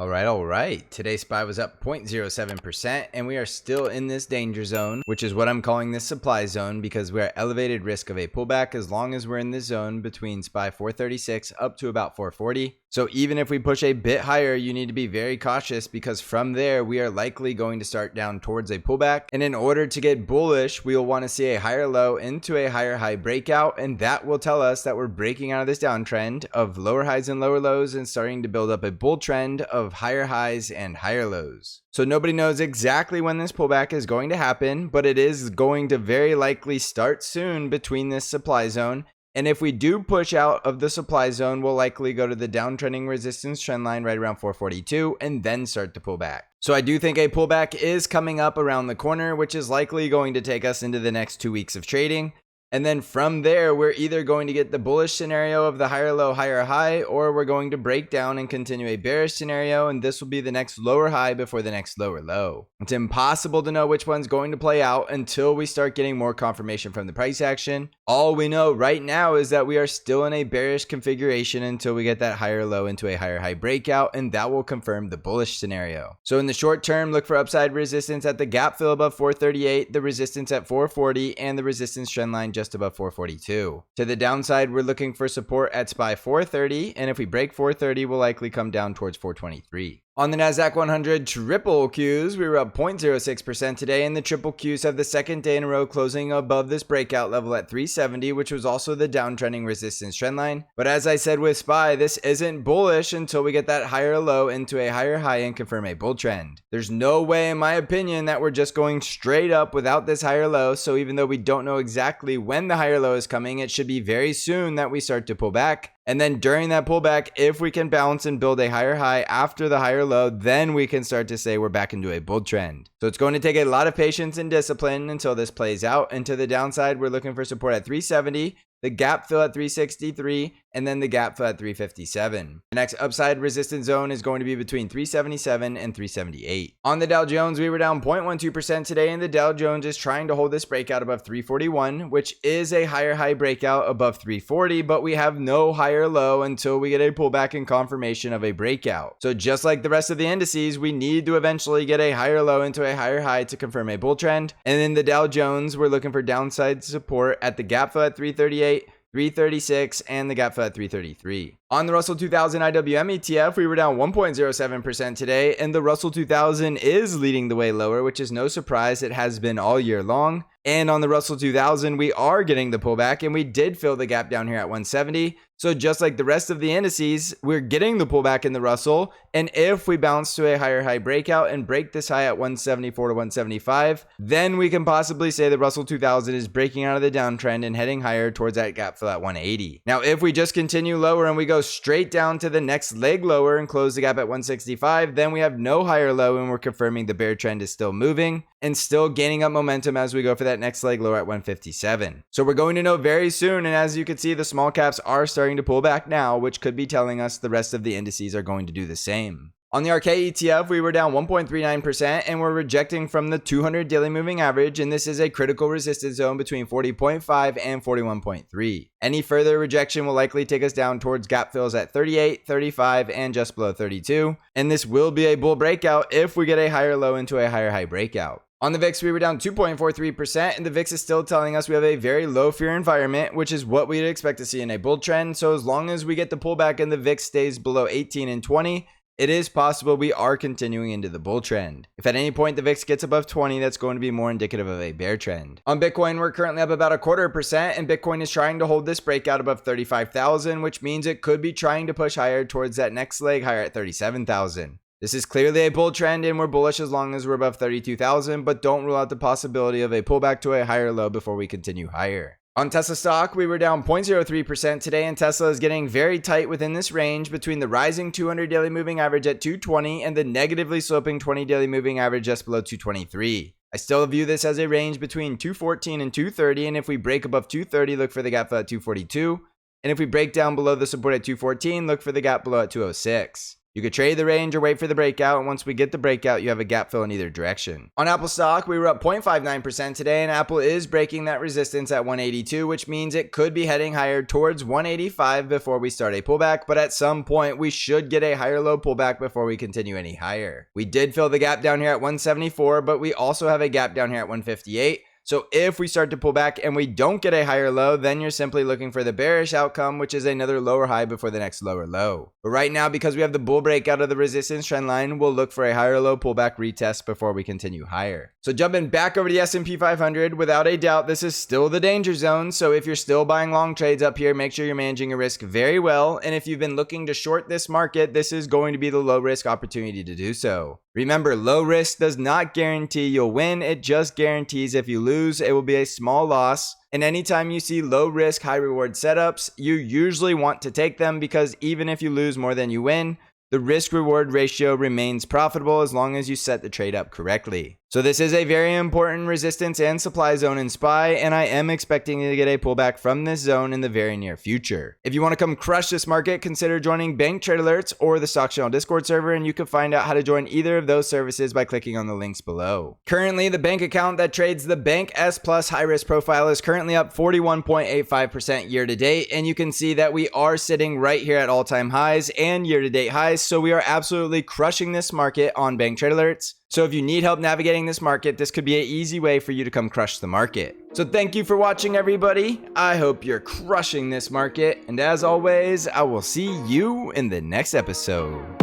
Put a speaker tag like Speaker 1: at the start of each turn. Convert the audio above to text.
Speaker 1: All right. Today's SPY was up 0.07%, and we are still in this danger zone, which is what I'm calling this supply zone because we're at elevated risk of a pullback as long as we're in this zone between SPY 436 up to about 440. So even if we push a bit higher, you need to be very cautious because from there, we are likely going to start down towards a pullback. And in order to get bullish, we will want to see a higher low into a higher high breakout. And that will tell us that we're breaking out of this downtrend of lower highs and lower lows and starting to build up a bull trend of higher highs and higher lows. So nobody knows exactly when this pullback is going to happen, but it is going to very likely start soon between this supply zone. And if we do push out of the supply zone, we'll likely go to the downtrending resistance trend line right around 442 and then start to pull back. So I do think a pullback is coming up around the corner, which is likely going to take us into the next 2 weeks of trading. And then from there, we're either going to get the bullish scenario of the higher low, higher high, or we're going to break down and continue a bearish scenario. And this will be the next lower high before the next lower low. It's impossible to know which one's going to play out until we start getting more confirmation from the price action. All we know right now is that we are still in a bearish configuration until we get that higher low into a higher high breakout, and that will confirm the bullish scenario. So in the short term, look for upside resistance at the gap fill above 438, the resistance at 440, and the resistance trend line just above 442. To the downside, we're looking for support at SPY 430, and if we break 430, we'll likely come down towards 423. On the NASDAQ 100 triple Qs, we were up 0.06% today, and the triple Qs have the second day in a row closing above this breakout level at 370, which was also the downtrending resistance trend line. But as I said with SPY, this isn't bullish until we get that higher low into a higher high and confirm a bull trend. There's no way, in my opinion, that we're just going straight up without this higher low, so even though we don't know exactly when the higher low is coming, it should be very soon that we start to pull back. And then during that pullback, if we can bounce and build a higher high after the higher low, then we can start to say we're back into a bull trend. So it's going to take a lot of patience and discipline until this plays out. And to the downside, we're looking for support at 370, the gap fill at 363, and then the gap fill at 357. The next upside resistance zone is going to be between 377 and 378. On the Dow Jones, we were down 0.12% today, and the Dow Jones is trying to hold this breakout above 341, which is a higher high breakout above 340, but we have no higher low until we get a pullback and confirmation of a breakout. So just like the rest of the indices, we need to eventually get a higher low into a higher high to confirm a bull trend. And in the Dow Jones, we're looking for downside support at the gap fill at 338, 336, and the gap fill at 333. On the Russell 2000 IWM ETF, we were down 1.07% today, and the Russell 2000 is leading the way lower, which is no surprise. It has been all year long. And on the Russell 2000, we are getting the pullback, and we did fill the gap down here at 170. So just like the rest of the indices, we're getting the pullback in the Russell. And if we bounce to a higher high breakout and break this high at 174 to 175, then we can possibly say the Russell 2000 is breaking out of the downtrend and heading higher towards that gap fill at 180. Now, if we just continue lower and we go straight down to the next leg lower and close the gap at 165, then we have no higher low, and we're confirming the bear trend is still moving and still gaining up momentum as we go for that next leg lower at 157. So we're going to know very soon, and as you can see, the small caps are starting to pull back now, which could be telling us the rest of the indices are going to do the same. On the ARKK ETF, we were down 1.39%, and we're rejecting from the 200 daily moving average, and this is a critical resistance zone between 40.5 and 41.3. Any further rejection will likely take us down towards gap fills at 38, 35, and just below 32, and this will be a bull breakout if we get a higher low into a higher high breakout. On the VIX, we were down 2.43%, and the VIX is still telling us we have a very low fear environment, which is what we'd expect to see in a bull trend. So as long as we get the pullback and the VIX stays below 18 and 20, it is possible we are continuing into the bull trend. If at any point the VIX gets above 20, that's going to be more indicative of a bear trend. On Bitcoin, we're currently up about 0.25%, and Bitcoin is trying to hold this breakout above 35,000, which means it could be trying to push higher towards that next leg higher at 37,000. This is clearly a bull trend, and we're bullish as long as we're above 32,000, but don't rule out the possibility of a pullback to a higher low before we continue higher. On Tesla stock, we were down 0.03% today, and Tesla is getting very tight within this range between the rising 200 daily moving average at 220 and the negatively sloping 20 daily moving average just below 223. I still view this as a range between 214 and 230, and if we break above 230, look for the gap fill at 242. And if we break down below the support at 214, look for the gap below at 206. You could trade the range or wait for the breakout, and once we get the breakout, you have a gap fill in either direction. On Apple stock, we were up 0.59% today, and Apple is breaking that resistance at 182, which means it could be heading higher towards 185 before we start a pullback, but at some point, we should get a higher low pullback before we continue any higher. We did fill the gap down here at 174, but we also have a gap down here at 158. So if we start to pull back and we don't get a higher low, then you're simply looking for the bearish outcome, which is another lower high before the next lower low. But right now, because we have the bull break out of the resistance trend line, we'll look for a higher low pullback retest before we continue higher. So jumping back over to the S&P 500, without a doubt, this is still the danger zone. So if you're still buying long trades up here, make sure you're managing your risk very well. And if you've been looking to short this market, this is going to be the low risk opportunity to do so. Remember, low risk does not guarantee you'll win. It just guarantees if you lose, it will be a small loss. And anytime you see low risk, high reward setups, you usually want to take them because even if you lose more than you win, the risk reward ratio remains profitable as long as you set the trade up correctly. So this is a very important resistance and supply zone in SPY, and I am expecting to get a pullback from this zone in the very near future. If you want to come crush this market, consider joining Bank Trade Alerts or the Stock Channel Discord server, and you can find out how to join either of those services by clicking on the links below. Currently, the bank account that trades the Bank S Plus high risk profile is currently up 41.85% year to date, and you can see that we are sitting right here at all-time highs and year to date highs, so we are absolutely crushing this market on Bank Trade Alerts. So if you need help navigating this market, this could be an easy way for you to come crush the market. So thank you for watching, everybody. I hope you're crushing this market. And as always, I will see you in the next episode.